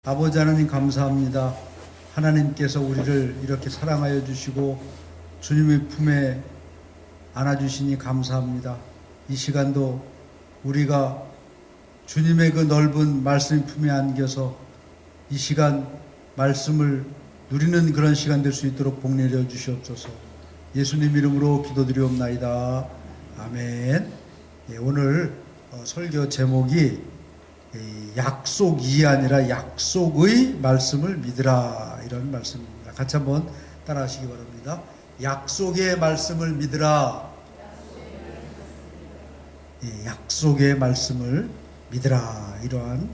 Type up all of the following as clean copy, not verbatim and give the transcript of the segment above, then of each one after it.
아버지 하나님 감사합니다. 하나님께서 우리를 이렇게 사랑하여 주시고 주님의 품에 안아주시니 감사합니다. 이 시간도 우리가 주님의 그 넓은 말씀 품에 안겨서 이 시간 말씀을 누리는 그런 시간 될 수 있도록 복 내려 주시옵소서. 예수님 이름으로 기도드리옵나이다. 아멘. 오늘 설교 제목이 약속이 아니라 약속의 말씀을 믿으라, 이런 말씀입니다. 같이 한번 따라 하시기 바랍니다. 약속의 말씀을 믿으라. 약속의 말씀을 믿으라, 이러한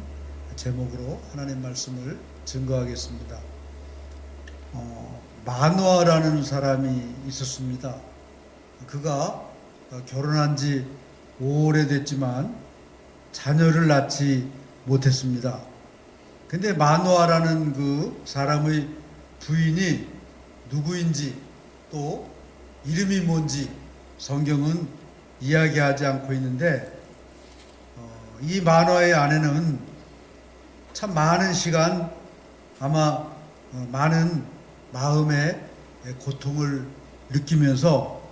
제목으로 하나님 말씀을 증거하겠습니다. 마노아라는 사람이 있었습니다. 그가 결혼한 지 오래됐지만 자녀를 낳지 못했습니다. 근데 마노아라는 그 사람의 부인이 누구인지 또 이름이 뭔지 성경은 이야기하지 않고 있는데, 이 마노아의 아내는 참 많은 시간 아마 많은 마음의 고통을 느끼면서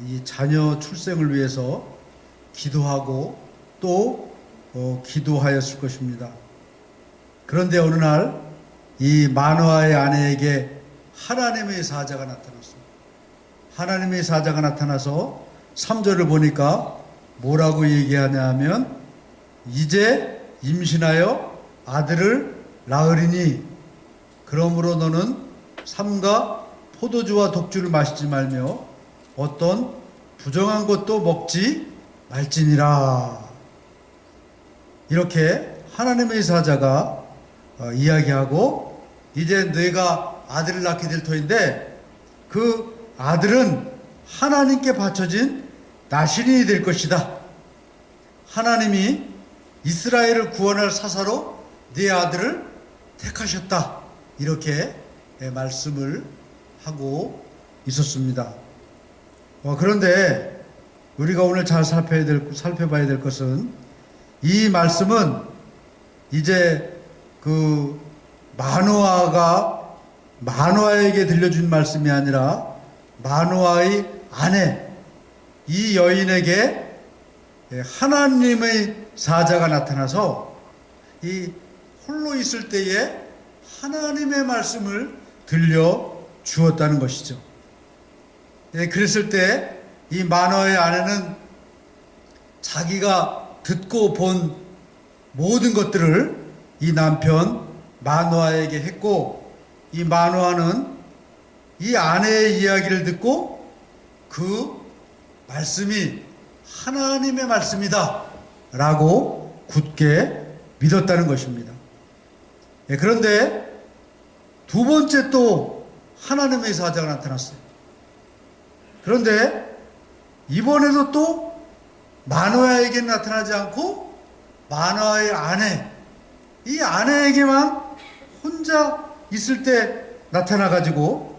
이 자녀 출생을 위해서 기도하고 또 기도하였을 것입니다. 그런데 어느 날 이 마노아의 아내에게 하나님의 사자가 나타났습니다. 하나님의 사자가 나타나서 3절을 보니까 뭐라고 얘기하냐 하면, 이제 임신하여 아들을 낳으리니 그러므로 너는 삼가 포도주와 독주를 마시지 말며 어떤 부정한 것도 먹지 말지니라. 이렇게 하나님의 사자가 이야기하고, 이제 너희가 아들을 낳게 될 터인데 그 아들은 하나님께 바쳐진 나신이 될 것이다. 하나님이 이스라엘을 구원할 사사로 네 아들을 택하셨다. 이렇게 말씀을 하고 있었습니다. 그런데 우리가 오늘 잘 살펴봐야 될 것은, 이 말씀은 이제 그 마노아에게 들려준 말씀이 아니라 마노아의 아내, 이 여인에게 하나님의 사자가 나타나서 이 홀로 있을 때에 하나님의 말씀을 들려 주었다는 것이죠. 그랬을 때 이 마노아의 아내는 자기가 듣고 본 모든 것들을 이 남편 마노아에게 했고, 이 마노아는 이 아내의 이야기를 듣고 그 말씀이 하나님의 말씀이다 라고 굳게 믿었다는 것입니다. 그런데 두 번째 또 하나님의 사자가 나타났어요. 그런데 이번에도 또 마노아에게 나타나지 않고 마노아의 아내, 이 아내에게만 혼자 있을 때 나타나가지고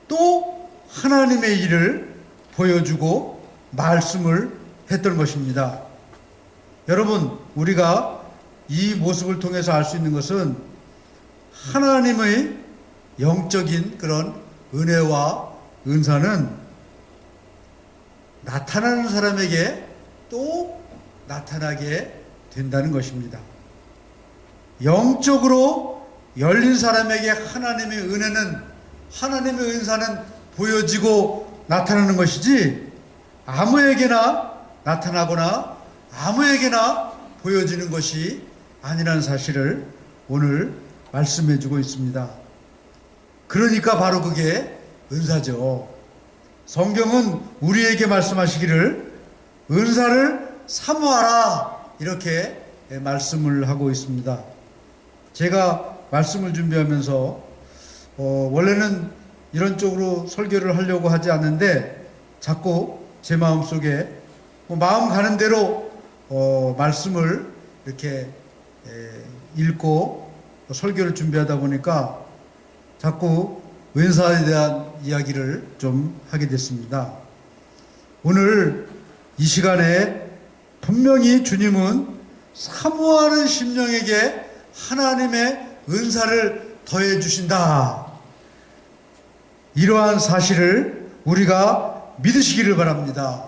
또 하나님의 일을 보여주고 말씀을 했던 것입니다. 여러분, 우리가 이 모습을 통해서 알 수 있는 것은 하나님의 영적인 그런 은혜와 은사는 나타나는 사람에게 또 나타나게 된다는 것입니다. 영적으로 열린 사람에게 하나님의 은혜는, 하나님의 은사는 보여지고 나타나는 것이지, 아무에게나 나타나거나 아무에게나 보여지는 것이 아니라는 사실을 오늘 말씀해 주고 있습니다. 그러니까 바로 그게 은사죠. 성경은 우리에게 말씀하시기를 은사를 사모하라, 이렇게 말씀을 하고 있습니다. 제가 말씀을 준비하면서 원래는 이런 쪽으로 설교를 하려고 하지 않는데 자꾸 제 마음속에 마음 가는 대로 말씀을 이렇게 읽고 설교를 준비하다 보니까 자꾸 은사에 대한 이야기를 좀 하게 됐습니다. 오늘 이 시간에 분명히 주님은 사모하는 심령에게 하나님의 은사를 더해 주신다. 이러한 사실을 우리가 믿으시기를 바랍니다.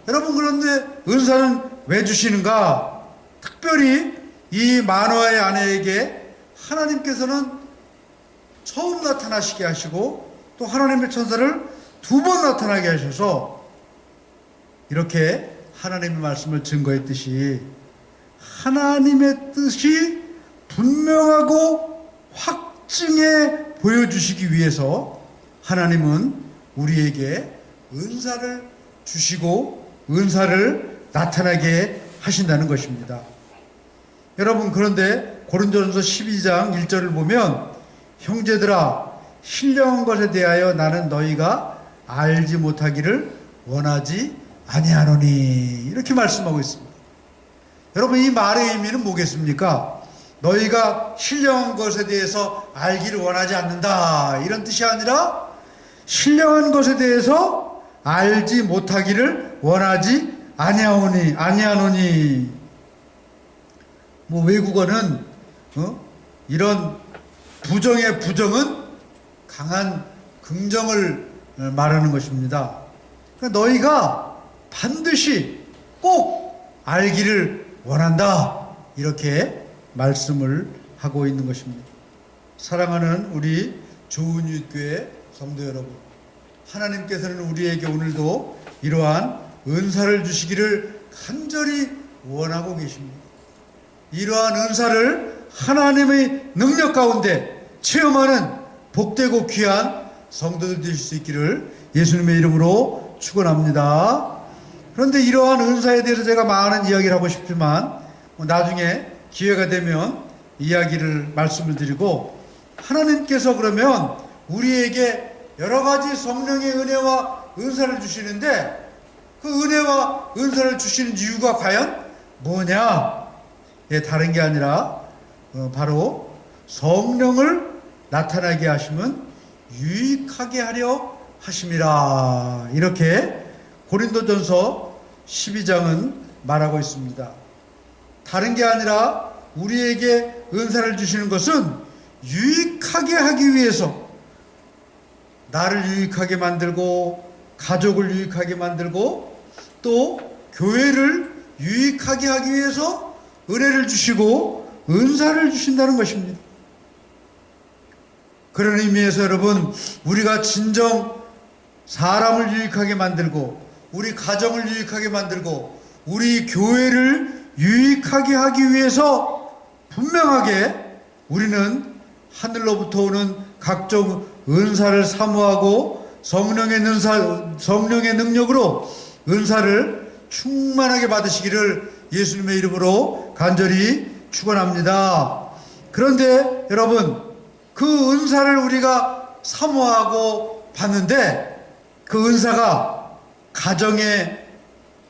여러분, 그런데 은사는 왜 주시는가? 특별히 이 마노아의 아내에게 하나님께서는 처음 나타나시게 하시고 또 하나님의 천사를 2번 나타나게 하셔서 이렇게 하나님의 말씀을 증거했듯이 하나님의 뜻이 분명하고 확증해 보여주시기 위해서 하나님은 우리에게 은사를 주시고 은사를 나타나게 하신다는 것입니다. 여러분, 그런데 고린도전서 12장 1절을 보면 형제들아, 신령한 것에 대하여 나는 너희가 알지 못하기를 원하지 아니하노니, 이렇게 말씀하고 있습니다. 여러분, 이 말의 의미는 뭐겠습니까? 너희가 신령한 것에 대해서 알기를 원하지 않는다, 이런 뜻이 아니라 신령한 것에 대해서 알지 못하기를 원하지 아니하노니. 외국어는 이런 부정의 부정은 강한 긍정을 말하는 것입니다. 그러니까 너희가 반드시 꼭 알기를 원한다, 이렇게 말씀을 하고 있는 것입니다. 사랑하는 우리 조은유교회 성도 여러분, 하나님께서는 우리에게 오늘도 이러한 은사를 주시기를 간절히 원하고 계십니다. 이러한 은사를 하나님의 능력 가운데 체험하는 복되고 귀한 성도들 되실 수 있기를 예수님의 이름으로 축원합니다. 그런데 이러한 은사에 대해서 제가 많은 이야기를 하고 싶지만 나중에 기회가 되면 말씀을 드리고, 하나님께서 그러면 우리에게 여러 가지 성령의 은혜와 은사를 주시는데 그 은혜와 은사를 주시는 이유가 과연 뭐냐? 다른 게 아니라 바로 성령을 나타나게 하시면 유익하게 하려 하심이라, 이렇게 고린도전서 12장은 말하고 있습니다. 다른 게 아니라 우리에게 은사를 주시는 것은 유익하게 하기 위해서, 나를 유익하게 만들고 가족을 유익하게 만들고 또 교회를 유익하게 하기 위해서 은혜를 주시고 은사를 주신다는 것입니다. 그런 의미에서 여러분, 우리가 진정 사람을 유익하게 만들고 우리 가정을 유익하게 만들고 우리 교회를 유익하게 하기 위해서 분명하게 우리는 하늘로부터 오는 각종 은사를 사모하고 성령의 능력으로 은사를 충만하게 받으시기를 예수님의 이름으로 간절히 축원합니다. 그런데 여러분, 그 은사를 우리가 사모하고 받는데 그 은사가 가정에,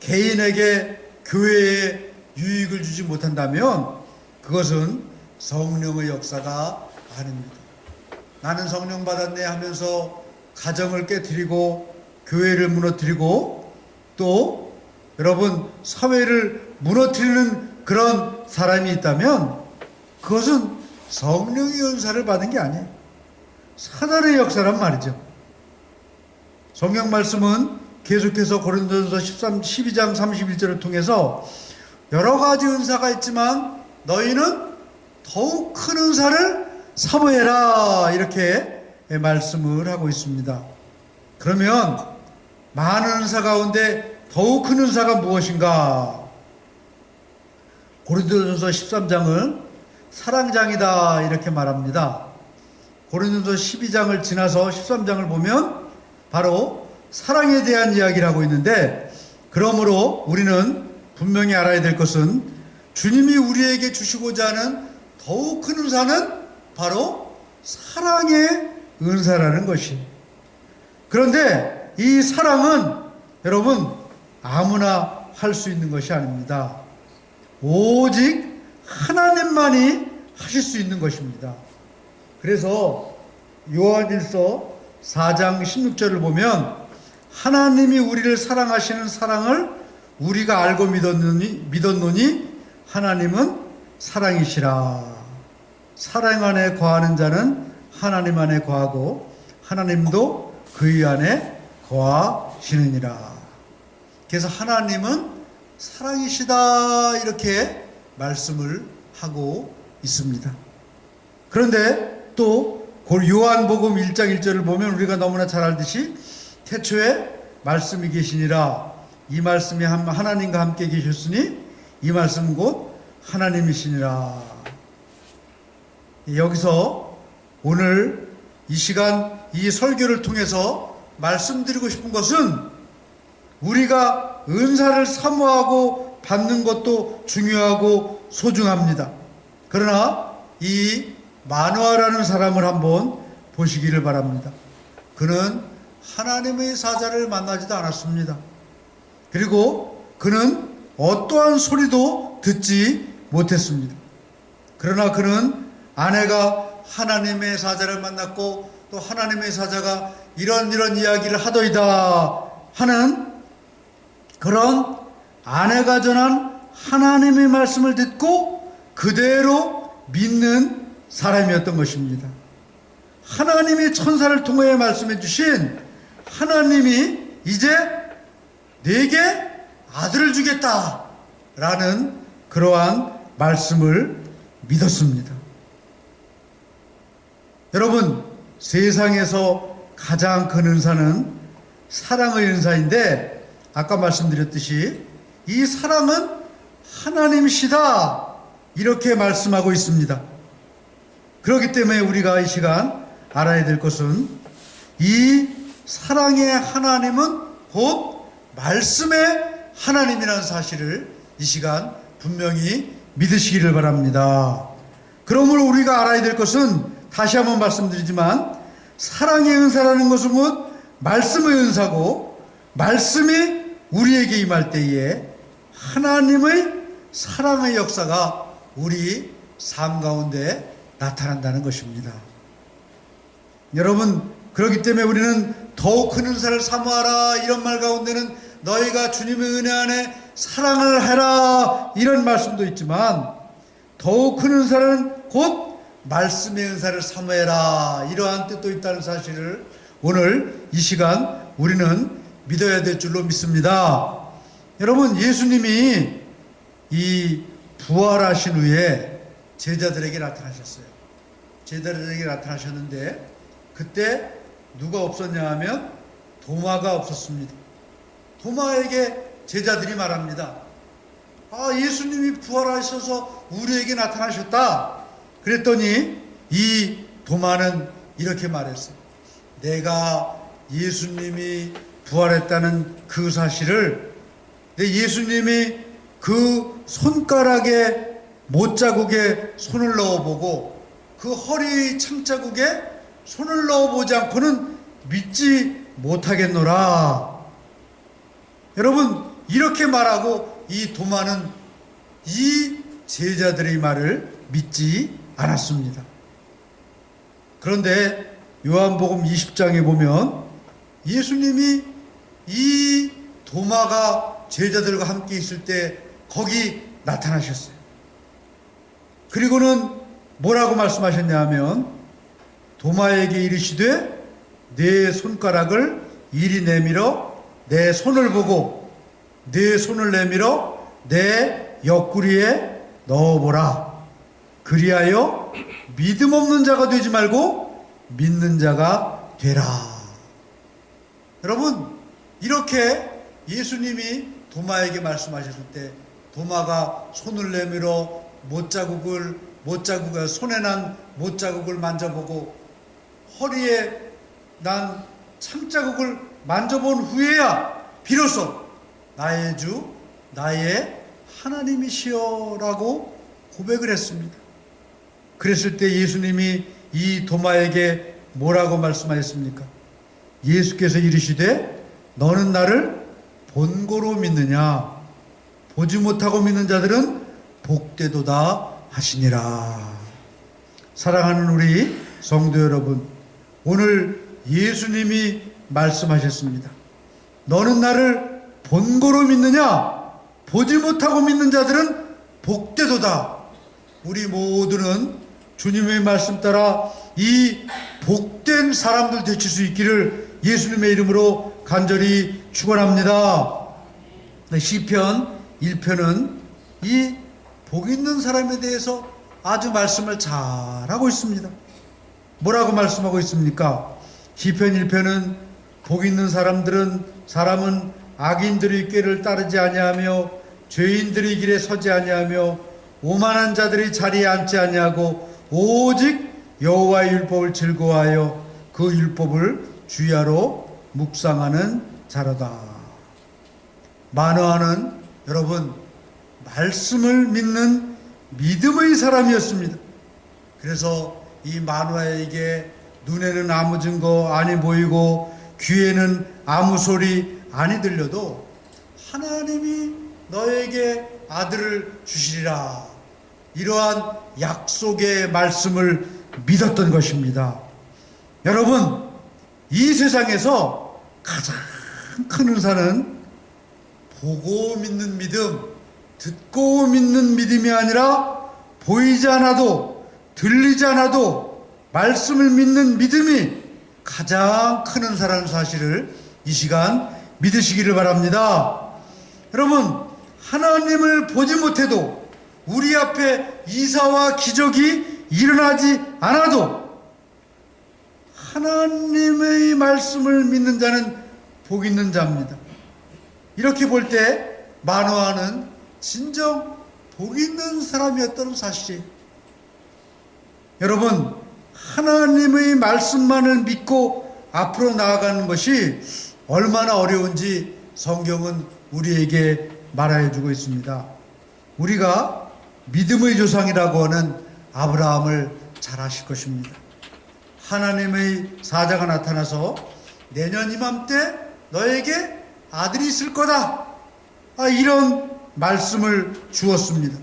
개인에게, 교회에 유익을 주지 못한다면 그것은 성령의 역사가 아닙니다. 나는 성령 받았네 하면서 가정을 깨뜨리고 교회를 무너뜨리고 또 여러분 사회를 무너뜨리는 그런 사람이 있다면 그것은 성령의 은사를 받은 게 아니에요. 사단의 역사란 말이죠. 성경 말씀은 계속해서 고린도전서 12장 31절을 통해서 여러 가지 은사가 있지만 너희는 더욱 큰 은사를 사모해라, 이렇게 말씀을 하고 있습니다. 그러면 많은 은사 가운데 더욱 큰 은사가 무엇인가? 고린도전서 13장은 사랑장이다, 이렇게 말합니다. 고린도전서 12장을 지나서 13장을 보면 바로 사랑에 대한 이야기를 하고 있는데, 그러므로 우리는 분명히 알아야 될 것은 주님이 우리에게 주시고자 하는 더욱 큰 은사는 바로 사랑의 은사라는 것이. 그런데 이 사랑은 여러분 아무나 할 수 있는 것이 아닙니다. 오직 하나님만이 하실 수 있는 것입니다. 그래서 요한일서 4장 16절을 보면 하나님이 우리를 사랑하시는 사랑을 우리가 알고 믿었노니 하나님은 사랑이시라. 사랑 안에 거하는 자는 하나님 안에 거하고 하나님도 그의 안에 거하시느니라. 그래서 하나님은 사랑이시다 이렇게 말씀을 하고 있습니다. 그런데 또 요한복음 1장 1절을 보면 우리가 너무나 잘 알듯이 태초에 말씀이 계시니라. 이 말씀이 하나님과 함께 계셨으니 이 말씀 곧 하나님이시니라. 여기서 오늘 이 시간 이 설교를 통해서 말씀드리고 싶은 것은 우리가 은사를 사모하고 받는 것도 중요하고 소중합니다. 그러나 이 마누아라는 사람을 한번 보시기를 바랍니다. 그는 하나님의 사자를 만나지도 않았습니다. 그리고 그는 어떠한 소리도 듣지 못했습니다. 그러나 그는 아내가 하나님의 사자를 만났고 또 하나님의 사자가 이런 이야기를 하더이다 하는 그런 아내가 전한 하나님의 말씀을 듣고 그대로 믿는 사람이었던 것입니다. 하나님이 천사를 통해 말씀해 주신 하나님이 이제 내게 아들을 주겠다 라는 그러한 말씀을 믿었습니다. 여러분, 세상에서 가장 큰 은사는 사랑의 은사인데 아까 말씀드렸듯이 이 사랑은 하나님이시다 이렇게 말씀하고 있습니다. 그렇기 때문에 우리가 이 시간 알아야 될 것은 이 사랑의 하나님은 곧 말씀의 하나님이라는 사실을 이 시간 분명히 믿으시기를 바랍니다. 그러므로 우리가 알아야 될 것은 다시 한번 말씀드리지만 사랑의 은사라는 것은 곧 말씀의 은사고 말씀이 우리에게 임할 때에 하나님의 사랑의 역사가 우리 삶 가운데 나타난다는 것입니다. 여러분, 그렇기 때문에 우리는 더욱 큰 은사를 사모하라 이런 말 가운데는 너희가 주님의 은혜 안에 사랑을 해라 이런 말씀도 있지만 더욱 큰 은사는 곧 말씀의 은사를 사모해라 이러한 뜻도 있다는 사실을 오늘 이 시간 우리는 믿어야 될 줄로 믿습니다. 여러분, 예수님이 이 부활하신 후에 제자들에게 나타나셨어요. 제자들에게 나타나셨는데 그때 누가 없었냐 하면 도마가 없었습니다. 도마에게 제자들이 말합니다. 예수님이 부활하셔서 우리에게 나타나셨다. 그랬더니 이 도마는 이렇게 말했어요. 내가 예수님이 부활했다는 그 사실을 예수님이 그 손가락에 못자국에 손을 넣어보고 그 허리 창자국에 손을 넣어보지 않고는 믿지 못하겠노라. 여러분, 이렇게 말하고 이 도마는 이 제자들의 말을 믿지 않았습니다. 그런데 요한복음 20장에 보면 예수님이 이 도마가 제자들과 함께 있을 때 거기 나타나셨어요. 그리고는 뭐라고 말씀하셨냐 하면 도마에게 이르시되 내 손가락을 이리 내밀어 내 손을 보고 내 손을 내밀어 내 옆구리에 넣어보라. 그리하여 믿음 없는 자가 되지 말고 믿는 자가 되라. 여러분, 이렇게 예수님이 도마에게 말씀하셨을 때 도마가 손을 내밀어 손에 난 못자국을 만져보고 허리에 난 창자국을 만져본 후에야 비로소 나의 주 나의 하나님이시여라고 고백을 했습니다. 그랬을 때 예수님이 이 도마에게 뭐라고 말씀하셨습니까? 예수께서 이르시되 너는 나를 본고로 믿느냐? 보지 못하고 믿는 자들은 복되도다 하시니라. 사랑하는 우리 성도 여러분, 오늘 예수님이 말씀하셨습니다. 너는 나를 본고로 믿느냐? 보지 못하고 믿는 자들은 복되도다. 우리 모두는 주님의 말씀 따라 이 복된 사람들 되실 수 있기를 예수님의 이름으로 간절히 축원합니다. 시편 1편은 이 복 있는 사람에 대해서 아주 말씀을 잘하고 있습니다. 뭐라고 말씀하고 있습니까? 시편 1편은 복 있는 사람은 악인들의 꾀를 따르지 아니하며 죄인들의 길에 서지 아니하며 오만한 자들이 자리에 앉지 아니하고 오직 여호와의 율법을 즐거워하여 그 율법을 주야로 묵상하는 자로다. 마노아는 여러분 말씀을 믿는 믿음의 사람이었습니다. 그래서 이 마노아에게 눈에는 아무 증거 아니 보이고 귀에는 아무 소리 아니 들려도 하나님이 너에게 아들을 주시리라, 이러한 약속의 말씀을 믿었던 것입니다. 여러분, 이 세상에서 가장 큰 은사는 보고 믿는 믿음, 듣고 믿는 믿음이 아니라 보이지 않아도 들리지 않아도 말씀을 믿는 믿음이 가장 큰 은사라는 사실을 이 시간 믿으시기를 바랍니다. 여러분, 하나님을 보지 못해도 우리 앞에 이사와 기적이 일어나지 않아도 하나님의 말씀을 믿는 자는 복 있는 자입니다. 이렇게 볼 때 마노아는 진정 복 있는 사람이었다는 사실이에요. 여러분, 하나님의 말씀만을 믿고 앞으로 나아가는 것이 얼마나 어려운지 성경은 우리에게 말해 주고 있습니다. 우리가 믿음의 조상이라고 하는 아브라함을 잘 아실 것입니다. 하나님의 사자가 나타나서 내년 이맘때 너에게 아들이 있을 거다, 이런 말씀을 주었습니다.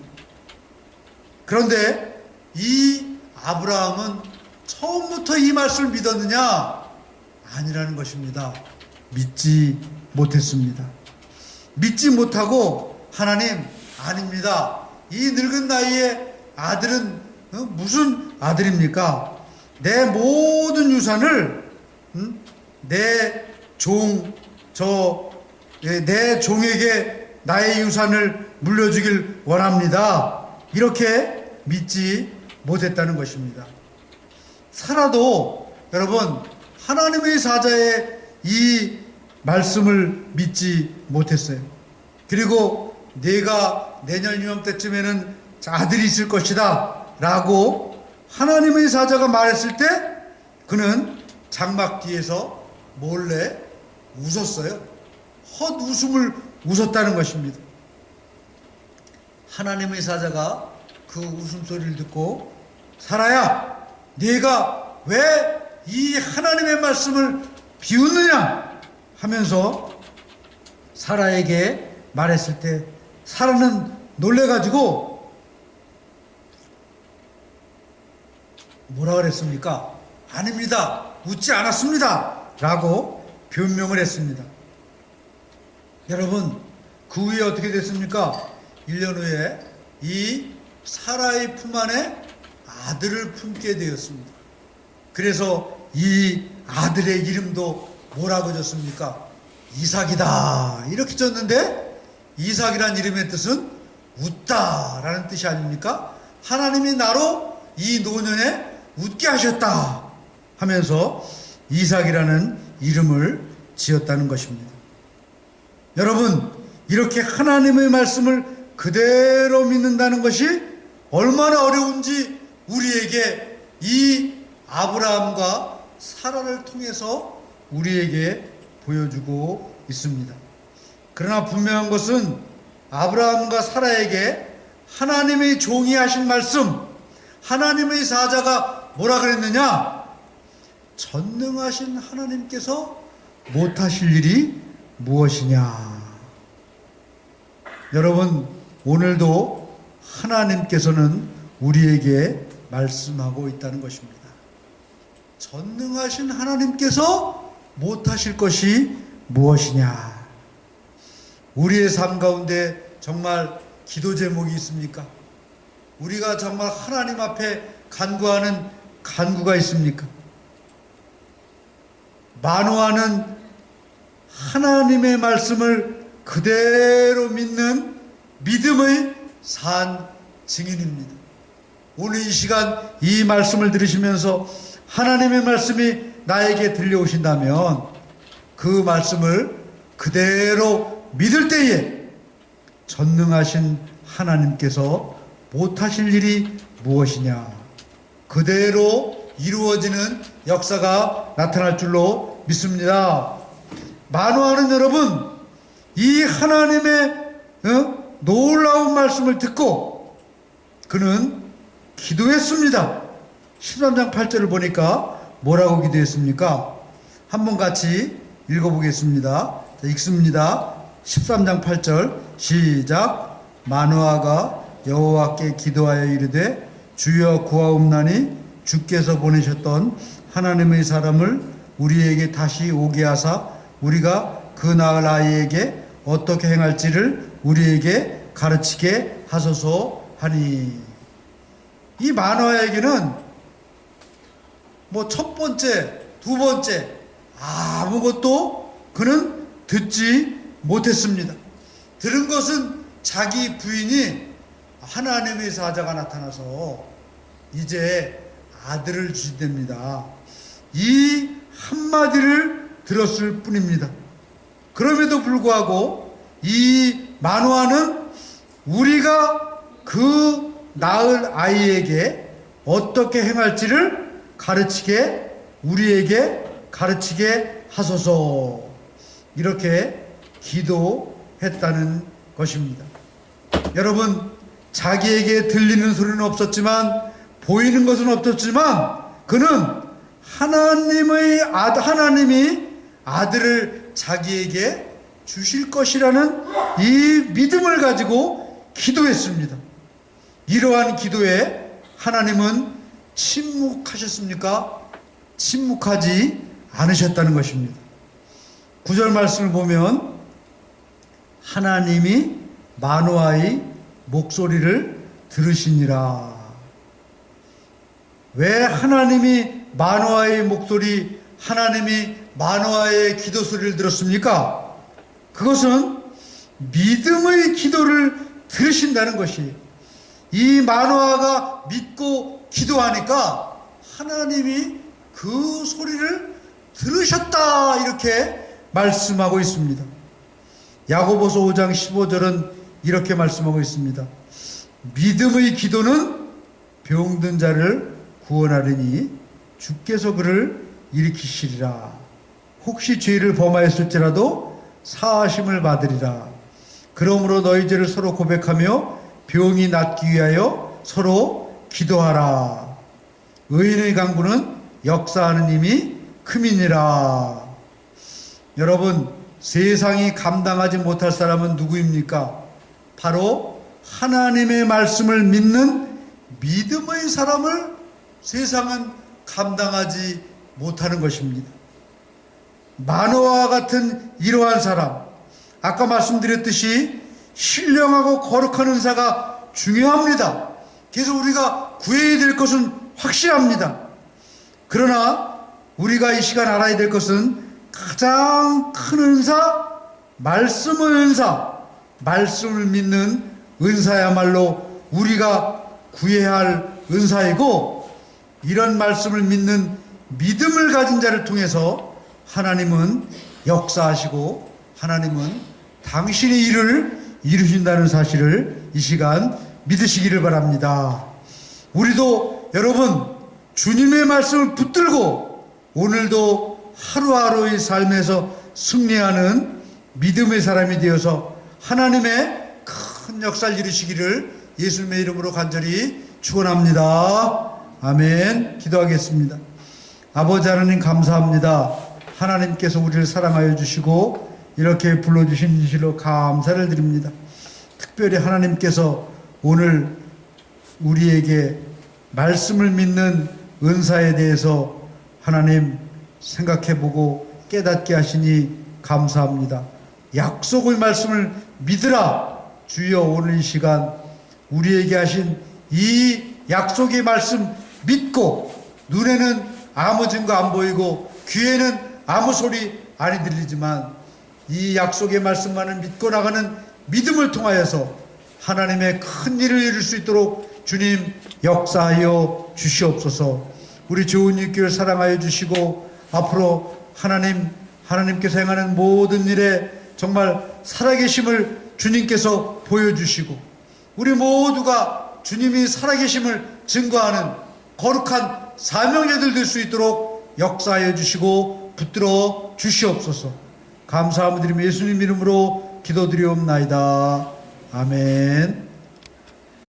그런데 이 아브라함은 처음부터 이 말씀을 믿었느냐? 아니라는 것입니다. 믿지 못했습니다. 믿지 못하고 하나님, 아닙니다. 이 늙은 나이에 아들은 무슨 아들입니까? 내 모든 유산을 내 종에게 나의 유산을 물려주길 원합니다. 이렇게 믿지 못했다는 것입니다. 사라도 여러분, 하나님의 사자의 이 말씀을 믿지 못했어요. 그리고 내가 내년 이맘때쯤에는 아들이 있을 것이다 라고 하나님의 사자가 말했을 때 그는 장막 뒤에서 몰래 웃었어요. 헛웃음을 웃었다는 것입니다. 하나님의 사자가 그 웃음소리를 듣고 사라야, 네가 왜 이 하나님의 말씀을 비웃느냐 하면서 사라에게 말했을 때 사라는 놀래가지고 뭐라 그랬습니까? 아닙니다, 웃지 않았습니다 라고 변명을 했습니다. 여러분, 그 후에 어떻게 됐습니까? 1년 후에 이 사라의 품 안에 아들을 품게 되었습니다. 그래서 이 아들의 이름도 뭐라고 졌습니까? 이삭이다, 이렇게 졌는데, 이삭이란 이름의 뜻은 웃다 라는 뜻이 아닙니까? 하나님이 나로 이 노년에 웃게 하셨다 하면서 이삭이라는 이름을 지었다는 것입니다. 여러분, 이렇게 하나님의 말씀을 그대로 믿는다는 것이 얼마나 어려운지 우리에게 이 아브라함과 사라를 통해서 우리에게 보여주고 있습니다. 그러나 분명한 것은 아브라함과 사라에게 하나님의 종이 하신 말씀, 하나님의 사자가 뭐라 그랬느냐? 전능하신 하나님께서 못하실 일이 무엇이냐? 여러분, 오늘도 하나님께서는 우리에게 말씀하고 있다는 것입니다. 전능하신 하나님께서 못하실 것이 무엇이냐? 우리의 삶 가운데 정말 기도 제목이 있습니까? 우리가 정말 하나님 앞에 간구하는 간구가 있습니까? 만호하는 하나님의 말씀을 그대로 믿는 믿음의 산 증인입니다. 오늘 이 시간 이 말씀을 들으시면서 하나님의 말씀이 나에게 들려오신다면 그 말씀을 그대로 믿을 때에 전능하신 하나님께서 못하실 일이 무엇이냐, 그대로 이루어지는 역사가 나타날 줄로 믿습니다. 만호하는 여러분, 이 하나님의 놀라운 말씀을 듣고 그는 기도했습니다. 13장 8절을 보니까 뭐라고 기도했습니까? 한번 같이 읽어보겠습니다. 자, 읽습니다. 13장 8절 시작. 마노아가 여호와께 기도하여 이르되 주여 구하옵나니 주께서 보내셨던 하나님의 사람을 우리에게 다시 오게 하사 우리가 그 낳을 아이에게 어떻게 행할지를 우리에게 가르치게 하소서 하니. 이 마노아에게는 뭐 첫 번째, 두 번째 아무것도 그는 듣지 못했습니다. 들은 것은 자기 부인이 하나님의 사자가 나타나서 이제 아들을 주신답니다. 이 한마디를 들었을 뿐입니다. 그럼에도 불구하고 이 마노아는 우리가 그 낳을 아이에게 어떻게 행할지를 우리에게 가르치게 하소서, 이렇게 기도했다는 것입니다. 여러분, 자기에게 들리는 소리는 없었지만, 보이는 것은 없었지만, 그는 하나님이 아들을 자기에게 주실 것이라는 이 믿음을 가지고 기도했습니다. 이러한 기도에 하나님은 침묵하셨습니까? 침묵하지 않으셨다는 것입니다. 9절 말씀을 보면 하나님이 마노아의 목소리를 들으시니라. 왜 하나님이 마노아의 목소리, 하나님이 마노아의 기도 소리를 들었습니까? 그것은 믿음의 기도를 들으신다는 것이에요. 이 마노아가 믿고 기도하니까 하나님이 그 소리를 들으셨다, 이렇게 말씀하고 있습니다. 야고보서 5장 15절은 이렇게 말씀하고 있습니다. 믿음의 기도는 병든 자를 구원하리니 주께서 그를 일으키시리라. 혹시 죄를 범하였을지라도 사하심을 받으리라. 그러므로 너희 죄를 서로 고백하며 병이 낫기 위하여 서로 기도하라. 의인의 강구는 역사하는 힘이 큼이니라. 여러분, 세상이 감당하지 못할 사람은 누구입니까? 바로 하나님의 말씀을 믿는 믿음의 사람을 세상은 감당하지 못하는 것입니다. 마노아와 같은 이러한 사람, 아까 말씀드렸듯이 신령하고 거룩한 은사가 중요합니다. 그래서 우리가 구해야 될 것은 확실합니다. 그러나 우리가 이 시간 알아야 될 것은 가장 큰 은사, 말씀의 은사, 말씀을 믿는 은사야말로 우리가 구해야 할 은사이고, 이런 말씀을 믿는 믿음을 가진 자를 통해서 하나님은 역사하시고 하나님은 당신의 일을 이루신다는 사실을 이 시간 믿으시기를 바랍니다. 우리도 여러분, 주님의 말씀을 붙들고 오늘도 하루하루의 삶에서 승리하는 믿음의 사람이 되어서 하나님의 큰 역사를 이루시기를 예수님의 이름으로 간절히 축원합니다. 아멘. 기도하겠습니다. 아버지 하나님, 감사합니다. 하나님께서 우리를 사랑하여 주시고 이렇게 불러주신 진실로 감사를 드립니다. 특별히 하나님께서 오늘 우리에게 말씀을 믿는 은사에 대해서 하나님 생각해보고 깨닫게 하시니 감사합니다. 약속의 말씀을 믿으라. 주여, 오늘 이 시간 우리에게 하신 이 약속의 말씀 믿고 눈에는 아무 증거 안 보이고 귀에는 아무 소리 안 들리지만 이 약속의 말씀만을 믿고 나가는 믿음을 통하여서 하나님의 큰 일을 이룰 수 있도록 주님 역사하여 주시옵소서. 우리 좋은 육교를 사랑하여 주시고 앞으로 하나님께서 행하는 모든 일에 정말 살아계심을 주님께서 보여주시고 우리 모두가 주님이 살아계심을 증거하는 거룩한 사명자들 될 수 있도록 역사하여 주시고 붙들어 주시옵소서. 감사함을 드리며 예수님 이름으로 기도드리옵나이다. 아멘.